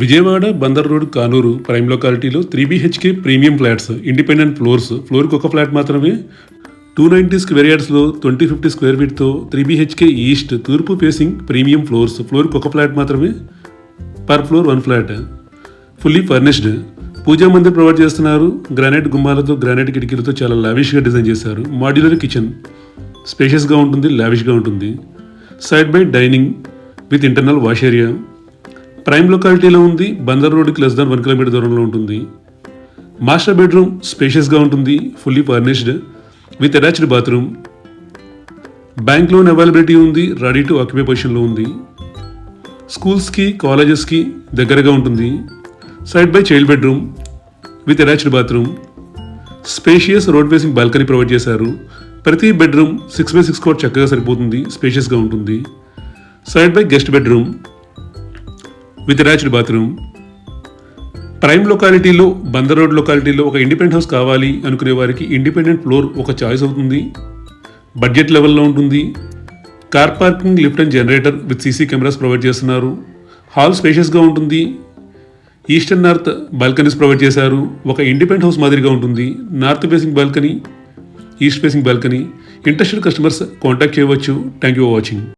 Vijayawada Bandar road Kanuru prime లొకాలిటీలో 3BHK premium flats independent ఫ్లోర్కి ఒక ఫ్లాట్ మాత్రమే 290 స్క్వేర్ యార్డ్స్లో 2050 స్క్వేర్ ఫీట్తో 3BHK ఈస్ట్ తూర్పు ఫేసింగ్ ప్రీమియం ఫ్లోర్కి ఒక ఫ్లాట్ మాత్రమే. Per floor 1 flat, fully furnished. Puja mandir provide చేస్తున్నారు. గ్రానైట్ గుమ్మాలతో గ్రానైట్ కిటికీలతో చాలా లావిష్గా డిజైన్ చేశారు. మాడ్యులర్ కిచెన్ స్పేషియస్గా ఉంటుంది, లావిష్గా ఉంటుంది. Side by dining with internal wash area. Prime లొకాలిటీలో ఉంది. బందర్ రోడ్కి లెస్ దాన్ 1 కిలోమీటర్ దూరంలో ఉంటుంది. మాస్టర్ బెడ్రూమ్ స్పేషియస్గా ఉంటుంది, fully furnished with attached bathroom. Bank loan availability ఉంది, రెడీ టు ఆక్యుపై పొజిషన్లో ఉంది. స్కూల్స్కి కాలేజెస్కి దగ్గరగా ఉంటుంది. Side by child bedroom with attached bathroom. Spacious road facing balcony provide చేశారు. ప్రతి బెడ్రూమ్ 6x6 కోట్ చక్కగా సరిపోతుంది, స్పేషియస్గా ఉంటుంది. Side by guest bedroom with attached bathroom. Prime లొకాలిటీలో బందర్ రోడ్ లొకాలిటీలో ఒక ఇండిపెండెంట్ హౌస్ కావాలి అనుకునే వారికి ఇండిపెండెంట్ ఫ్లోర్ ఒక చాయిస్ అవుతుంది. బడ్జెట్ లెవెల్లో ఉంటుంది. Car parking, lift and generator with CC cameras provide చేస్తున్నారు. హాల్ స్పేషియస్గా ఉంటుంది. East and north balconies provide చేశారు. ఒక ఇండిపెండెంట్ హౌస్ మాదిరిగా ఉంటుంది. North facing balcony, east facing balcony. Interested customers contact చేయవచ్చు. Thank you for watching.